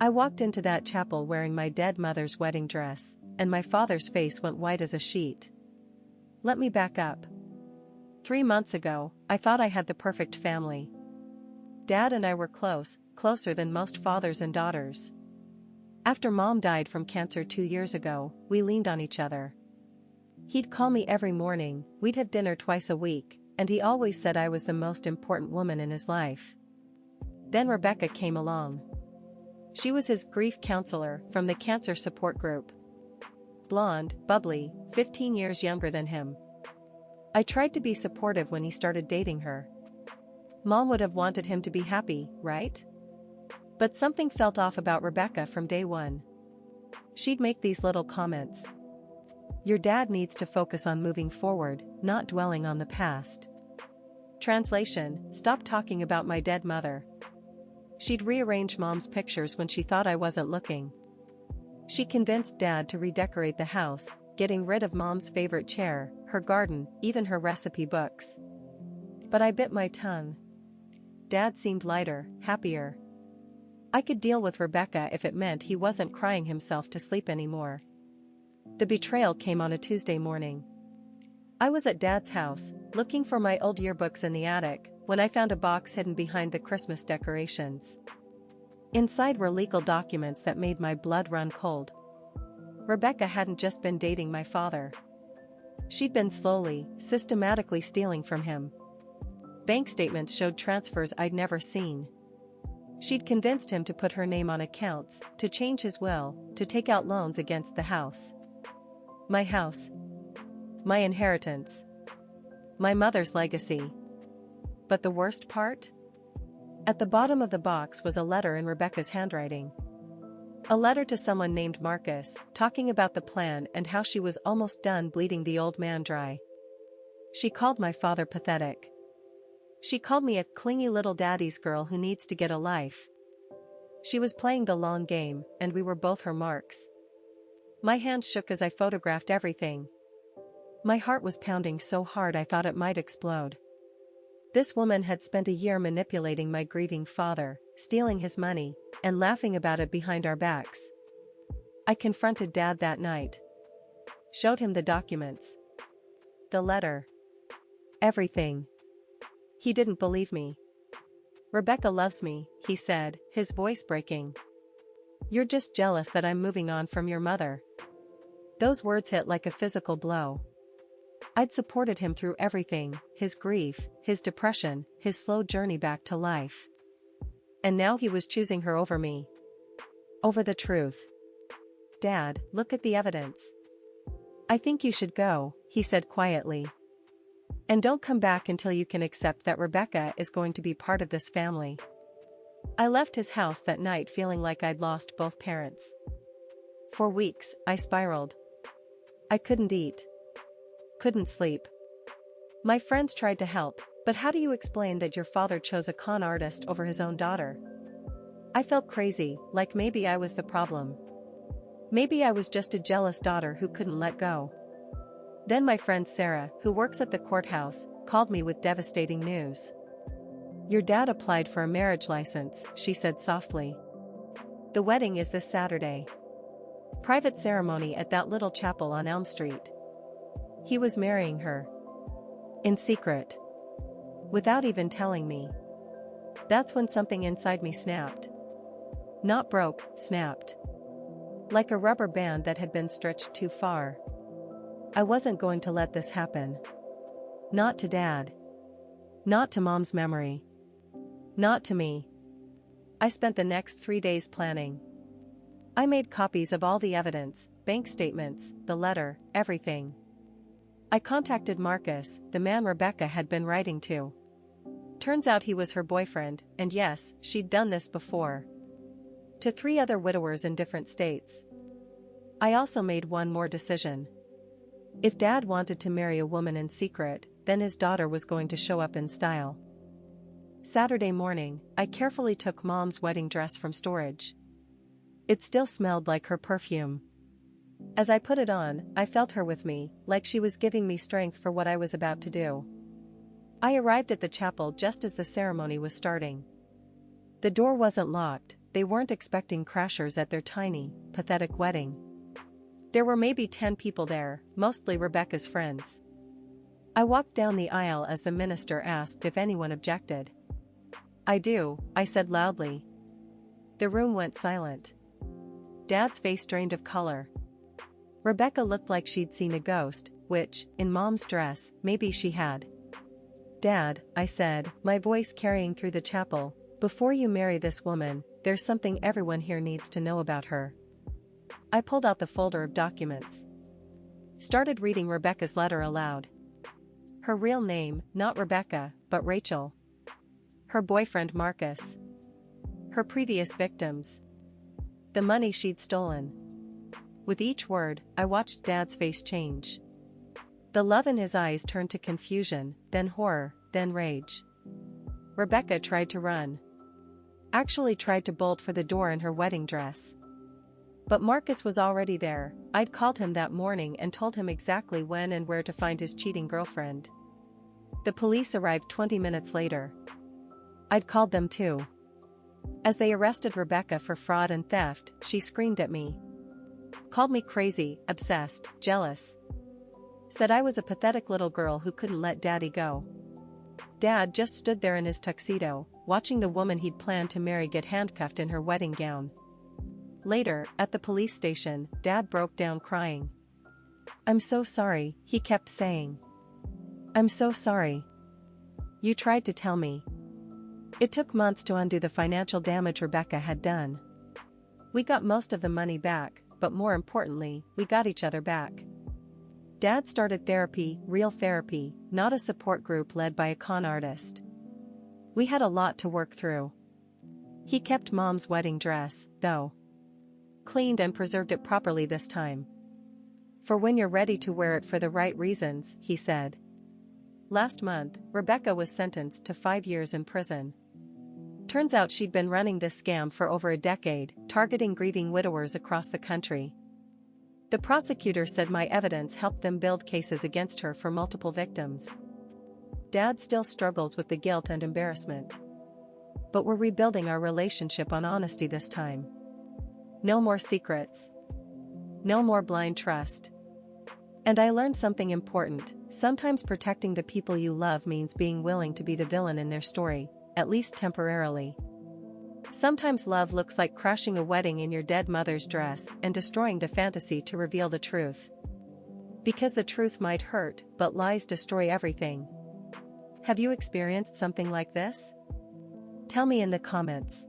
I walked into that chapel wearing my dead mother's wedding dress, and my father's face went white as a sheet. Let me back up. 3 months ago, I thought I had the perfect family. Dad and I were close, closer than most fathers and daughters. After Mom died from cancer 2 years ago, we leaned on each other. He'd call me every morning, we'd have dinner twice a week, and he always said I was the most important woman in his life. Then Rebecca came along. She was his grief counselor from the cancer support group. Blonde, bubbly, 15 years younger than him. I tried to be supportive when he started dating her. Mom would have wanted him to be happy, right? But something felt off about Rebecca from day one. She'd make these little comments. Your dad needs to focus on moving forward, not dwelling on the past. Translation: stop talking about my dead mother. She'd rearrange Mom's pictures when she thought I wasn't looking. She convinced Dad to redecorate the house, getting rid of Mom's favorite chair, her garden, even her recipe books. But I bit my tongue. Dad seemed lighter, happier. I could deal with Rebecca if it meant he wasn't crying himself to sleep anymore. The betrayal came on a Tuesday morning. I was at Dad's house, looking for my old yearbooks in the attic, when I found a box hidden behind the Christmas decorations. Inside were legal documents that made my blood run cold. Rebecca hadn't just been dating my father. She'd been slowly, systematically stealing from him. Bank statements showed transfers I'd never seen. She'd convinced him to put her name on accounts, to change his will, to take out loans against the house. My house. My inheritance. My mother's legacy. But the worst part? At the bottom of the box was a letter in Rebecca's handwriting. A letter to someone named Marcus, talking about the plan and how she was almost done bleeding the old man dry. She called my father pathetic. She called me a clingy little daddy's girl who needs to get a life. She was playing the long game, and we were both her marks. My hands shook as I photographed everything. My heart was pounding so hard I thought it might explode. This woman had spent a year manipulating my grieving father, stealing his money, and laughing about it behind our backs. I confronted Dad that night. Showed him the documents. The letter. Everything. He didn't believe me. Rebecca loves me, he said, his voice breaking. You're just jealous that I'm moving on from your mother. Those words hit like a physical blow. I'd supported him through everything, his grief, his depression, his slow journey back to life. And now he was choosing her over me. Over the truth. Dad, look at the evidence. I think you should go, he said quietly. And don't come back until you can accept that Rebecca is going to be part of this family. I left his house that night feeling like I'd lost both parents. For weeks, I spiraled. I couldn't eat. Couldn't sleep. My friends tried to help, but how do you explain that your father chose a con artist over his own daughter? I felt crazy, like maybe I was the problem. Maybe I was just a jealous daughter who couldn't let go. Then my friend Sarah, who works at the courthouse, called me with devastating news. Your dad applied for a marriage license, she said softly. The wedding is this Saturday. Private ceremony at that little chapel on Elm Street. He was marrying her. In secret. Without even telling me. That's when something inside me snapped. Not broke, snapped. Like a rubber band that had been stretched too far. I wasn't going to let this happen. Not to Dad. Not to Mom's memory. Not to me. I spent the next 3 days planning. I made copies of all the evidence, bank statements, the letter, everything. I contacted Marcus, the man Rebecca had been writing to. Turns out he was her boyfriend, and yes, she'd done this before. To 3 other widowers in different states. I also made one more decision. If Dad wanted to marry a woman in secret, then his daughter was going to show up in style. Saturday morning, I carefully took Mom's wedding dress from storage. It still smelled like her perfume. As I put it on, I felt her with me, like she was giving me strength for what I was about to do. I arrived at the chapel just as the ceremony was starting. The door wasn't locked, they weren't expecting crashers at their tiny, pathetic wedding. There were maybe 10 people there, mostly Rebecca's friends. I walked down the aisle as the minister asked if anyone objected. "I do," I said loudly. The room went silent. Dad's face drained of color. Rebecca looked like she'd seen a ghost, which, in Mom's dress, maybe she had. "Dad," I said, my voice carrying through the chapel, "before you marry this woman, there's something everyone here needs to know about her." I pulled out the folder of documents. Started reading Rebecca's letter aloud. Her real name, not Rebecca, but Rachel. Her boyfriend Marcus. Her previous victims. The money she'd stolen. With each word, I watched Dad's face change. The love in his eyes turned to confusion, then horror, then rage. Rebecca tried to run. Actually tried to bolt for the door in her wedding dress. But Marcus was already there. I'd called him that morning and told him exactly when and where to find his cheating girlfriend. The police arrived 20 minutes later. I'd called them too. As they arrested Rebecca for fraud and theft, she screamed at me. Called me crazy, obsessed, jealous. Said I was a pathetic little girl who couldn't let Daddy go. Dad just stood there in his tuxedo, watching the woman he'd planned to marry get handcuffed in her wedding gown. Later, at the police station, Dad broke down crying. "I'm so sorry," he kept saying. "I'm so sorry. You tried to tell me." It took months to undo the financial damage Rebecca had done. We got most of the money back, but more importantly, we got each other back. Dad started therapy, real therapy, not a support group led by a con artist. We had a lot to work through. He kept Mom's wedding dress, though. Cleaned and preserved it properly this time. "For when you're ready to wear it for the right reasons," he said. Last month, Rebecca was sentenced to 5 years in prison. Turns out she'd been running this scam for over a decade, targeting grieving widowers across the country. The prosecutor said my evidence helped them build cases against her for multiple victims. Dad still struggles with the guilt and embarrassment. But we're rebuilding our relationship on honesty this time. No more secrets. No more blind trust. And I learned something important: sometimes protecting the people you love means being willing to be the villain in their story, at least temporarily. Sometimes love looks like crashing a wedding in your dead mother's dress and destroying the fantasy to reveal the truth. Because the truth might hurt, but lies destroy everything. Have you experienced something like this? Tell me in the comments.